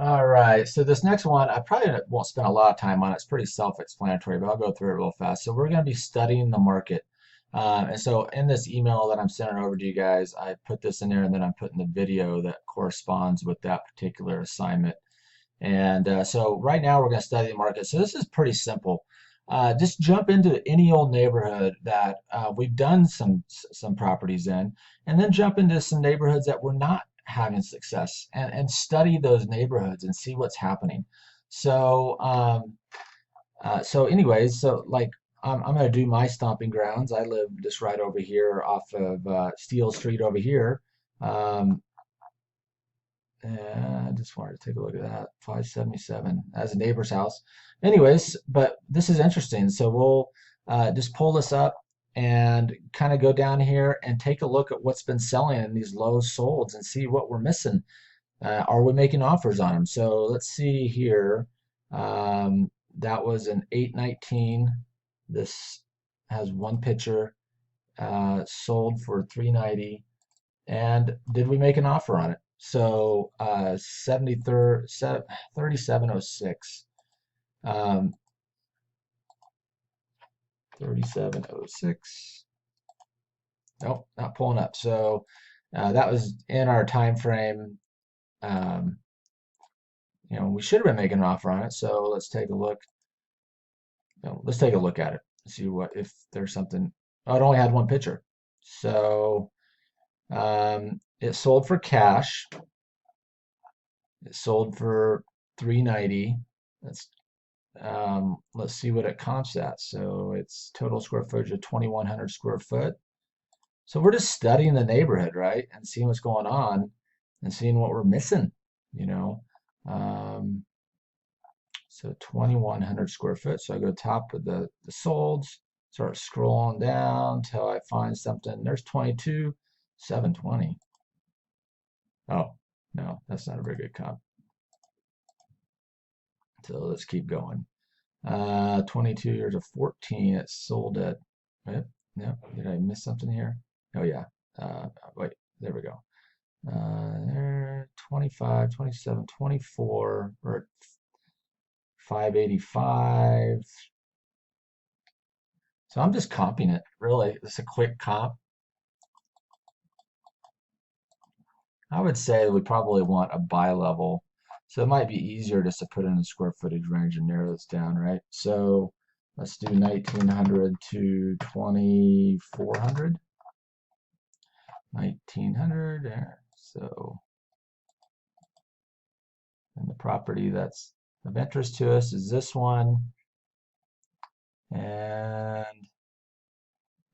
All right, so this next one, I probably won't spend a lot of time on it. It's pretty self-explanatory, but I'll go through it real fast. So we're going to be studying the market. And so in this email that I'm sending over to you guys, I put this in there and then I'm putting the video that corresponds with that particular assignment. And so right now we're going to study the market. So this is pretty simple. Just jump into any old neighborhood that we've done some properties in, and then jump into some neighborhoods that we're not having success, and study those neighborhoods and see what's happening. So so anyways, so like I'm going to do my stomping grounds. I live just right over here off of Steel Street over here. Um, I just wanted to take a look at that. 577 as a neighbor's house. Anyways, but this is interesting. So we'll just pull this up and kind of go down here and take a look at what's been selling in these low solds and see what we're missing. Are we making offers on them? So let's see here. That was an 819. This has one picture, sold for 390. And did we make an offer on it? So 3706. 3706. Nope, not pulling up. So that was in our time frame. Um, we should have been making an offer on it. So let's take a look. Let's take a look at it. See what if there's something. Oh, it only had one picture. So it sold for cash. It sold for 390. Let's see what it comps at. So it's total square footage of 2,100 square foot. So we're just studying the neighborhood, right? And seeing what's going on and seeing what we're missing, you know. Um, so 2,100 square foot. So I go top of the solds, start scrolling down till I find something. There's 22,720. Oh, no, that's not a very good comp. So let's keep going. 22 years of 14. It sold at, yep, yep. Did I miss something here? Oh yeah. Wait, there we go. There, 25, 27, 24. We're at 585. So I'm just comping it. Really, it's a quick comp. I would say we probably want a buy level. So it might be easier just to put in the square footage range and narrow this down, right? So let's do 1900 to 2400. 1900 there. So, and the property that's of interest to us is this one. And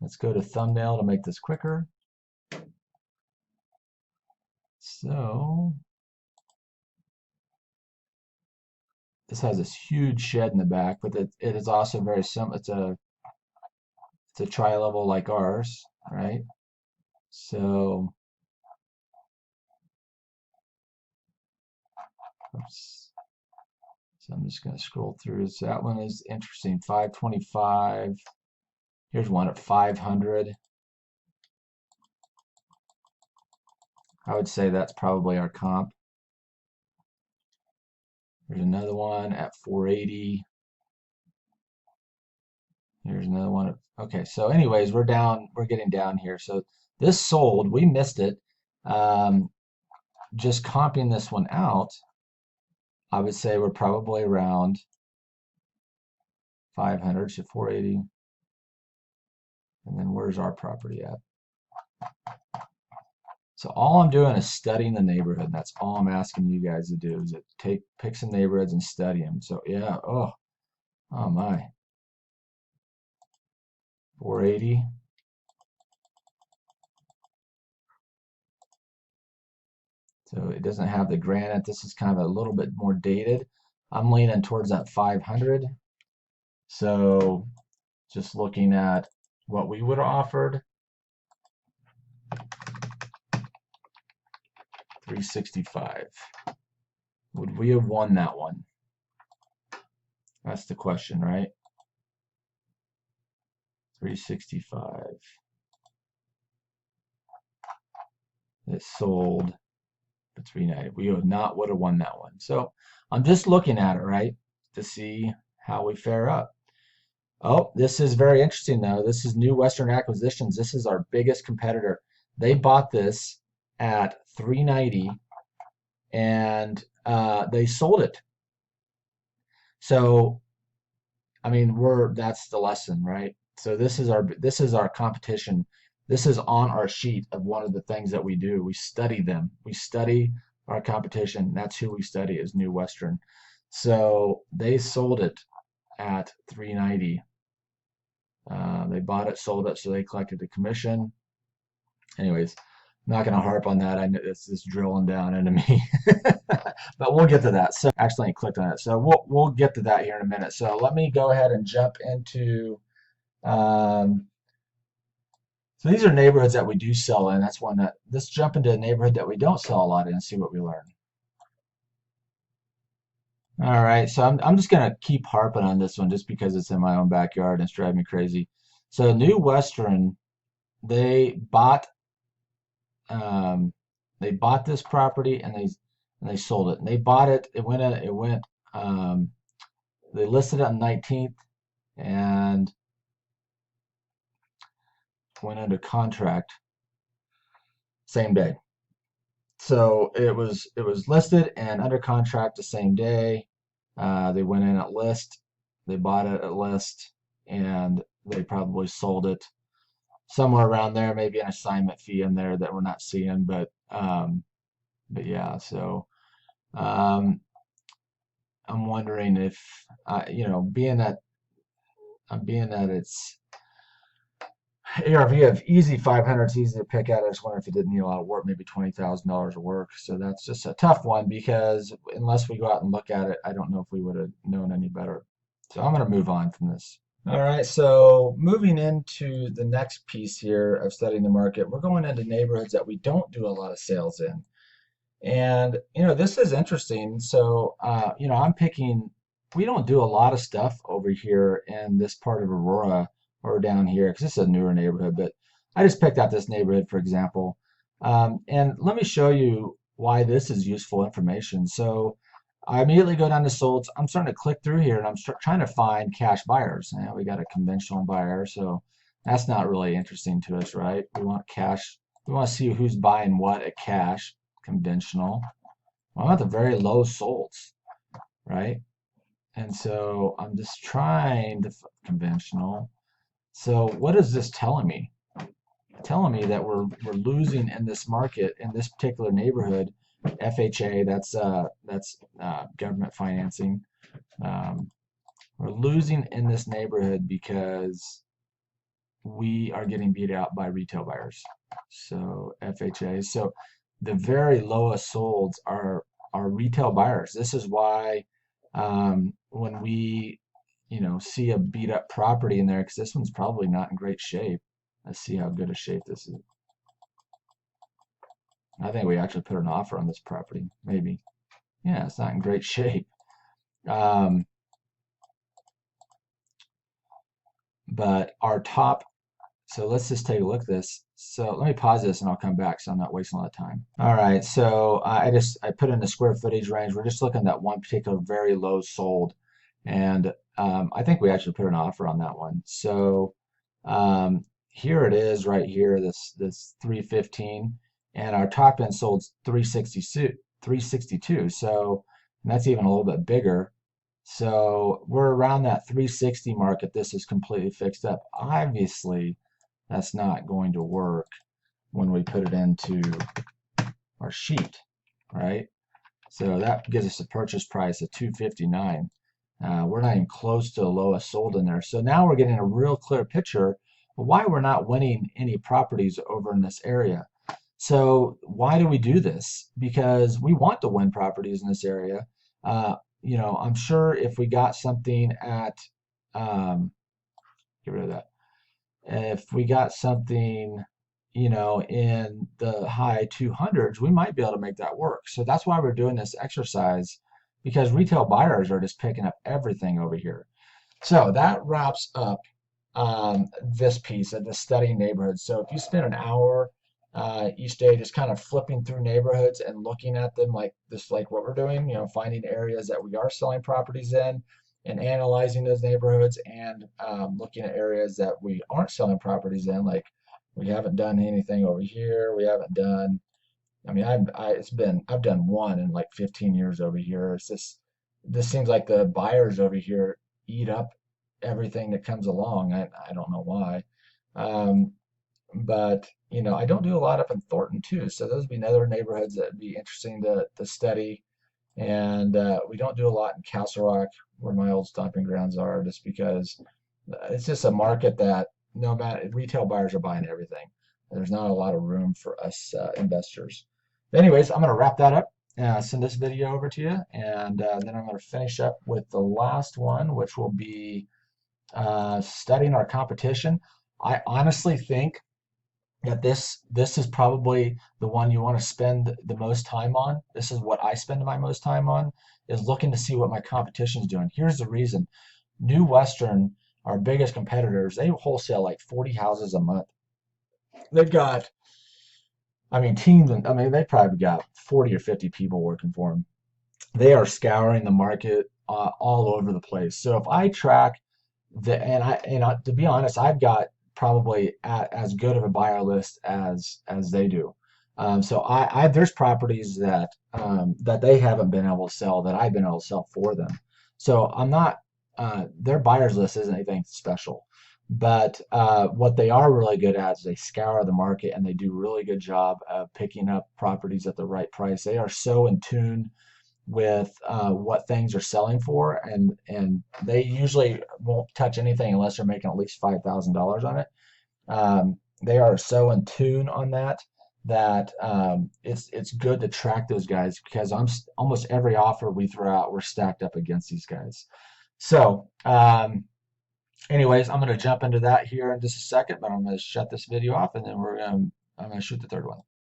let's go to thumbnail to make this quicker. So this has this huge shed in the back, but it is also very similar. It's a tri-level like ours, right? So, oops. So I'm just going to scroll through. So that one is interesting. 525. Here's one at 500. I would say that's probably our comp. There's another one at 480. Here's another one. Okay, so anyways, we're getting down here. So this sold, we missed it. Um, just comping this one out, I would say we're probably around 500 to 480. And then where's our property at? So all I'm doing is studying the neighborhood. That's all I'm asking you guys to do is pick some neighborhoods and study them. So yeah, oh my, 480. So it doesn't have the granite. This is kind of a little bit more dated. I'm leaning towards that 500. So just looking at what we would have offered, 365. Would we have won that one? That's the question, right? 365. It sold But 390, we would have won that one. So I'm just looking at it, right, to see how we fare up. Oh, this is very interesting though. This is New Western Acquisitions. This is our biggest competitor. They bought this at 390 and they sold it. So I mean, that's the lesson, right? So this is our competition. This is on our sheet of one of the things that we do. We study them. We study our competition. That's who we study is New Western. So they sold it at 390. They bought it, sold it, so they collected the commission. Anyways, I'm not going to harp on that. I know it's just drilling down into me, but we'll get to that. So actually, I clicked on it. So we'll get to that here in a minute. So let me go ahead and jump into. Um, so these are neighborhoods that we do sell in. That's one that. Let's jump into a neighborhood that we don't sell a lot in and see what we learn. All right, so I'm just gonna keep harping on this one just because it's in my own backyard and it's driving me crazy. So New Western, they bought um, they bought this property and they sold it. And they bought it. Um, they listed it on 19th and went under contract same day. So it was listed and under contract the same day. They went in at list, they bought it at list, and they probably sold it somewhere around there. Maybe an assignment fee in there that we're not seeing, but yeah. So um, I'm wondering if being that it's ARV of easy 500, it's easy to pick out. I just wonder if it didn't need a lot of work, maybe $20,000 of work. So that's just a tough one because unless we go out and look at it, I don't know if we would have known any better. So I'm going to move on from this. All right, so moving into the next piece here of studying the market, we're going into neighborhoods that we don't do a lot of sales in. And, this is interesting. So, we don't do a lot of stuff over here in this part of Aurora or down here because this is a newer neighborhood, but I just picked out this neighborhood, for example. And let me show you why this is useful information. So I immediately go down to solds. I'm starting to click through here and I'm trying to find cash buyers. And we got a conventional buyer, so that's not really interesting to us, right? We want cash. We want to see who's buying what at cash. Conventional. Well, I'm at the very low solds, right? And so I'm just trying to conventional. So what is this telling me? Telling me that we're losing in this market in this particular neighborhood. FHA, that's government financing. We're losing in this neighborhood because we are getting beat out by retail buyers. So FHA. So the very lowest solds are retail buyers. This is why when we see a beat up property in there, because this one's probably not in great shape. Let's see how good a shape this is. I think we actually put an offer on this property, maybe. Yeah, it's not in great shape. But our top, so let's just take a look at this. So let me pause this and I'll come back so I'm not wasting a lot of time. All right, so I put in the square footage range. We're just looking at that one particular very low sold. And I think we actually put an offer on that one. So here it is right here, this 315. And our top end sold 362. So that's even a little bit bigger. So we're around that 360 mark if this is completely fixed up. Obviously, that's not going to work when we put it into our sheet, right? So that gives us a purchase price of 259. We're not even close to the lowest sold in there. So now we're getting a real clear picture of why we're not winning any properties over in this area. So why do we do this? Because we want to win properties in this area. I'm sure if we got something at, get rid of that. If we got something, in the high 200s, we might be able to make that work. So that's why we're doing this exercise, because retail buyers are just picking up everything over here. So that wraps up this piece of the studying neighborhoods. So if you spend an hour each day, just kind of flipping through neighborhoods and looking at them like this, like what we're doing, finding areas that we are selling properties in and analyzing those neighborhoods, and looking at areas that we aren't selling properties in, like we haven't done anything over here. We haven't done, I mean, I've done one in like 15 years over here. It's just, this seems like the buyers over here eat up everything that comes along. I don't know why. Um, but I don't do a lot up in Thornton too, so those would be another neighborhoods that would be interesting to study. And we don't do a lot in Castle Rock, where my old stomping grounds are, just because it's just a market that no matter, retail buyers are buying everything. There's not a lot of room for us investors. Anyways, I'm going to wrap that up. Send this video over to you, and then I'm going to finish up with the last one, which will be studying our competition. I honestly think that this is probably the one you want to spend the most time on. This is what I spend my most time on, is looking to see what my competition is doing. Here's the reason. New Western, our biggest competitors, they wholesale like 40 houses a month. They've got, I mean, teams, and I mean, they probably got 40 or 50 people working for them. They are scouring the market all over the place. So if I track to be honest, I've got probably as good of a buyer list as they do. So there's properties that they haven't been able to sell that I've been able to sell for them. So I'm not their buyers list isn't anything special, but what they are really good at is they scour the market and they do a really good job of picking up properties at the right price. They are so in tune with what things are selling for, and they usually won't touch anything unless they're making at least $5,000 on it. They are so in tune on that it's good to track those guys, because almost every offer we throw out, we're stacked up against these guys. So anyways, I'm going to jump into that here in just a second, but I'm going to shut this video off, and then I'm going to shoot the third one.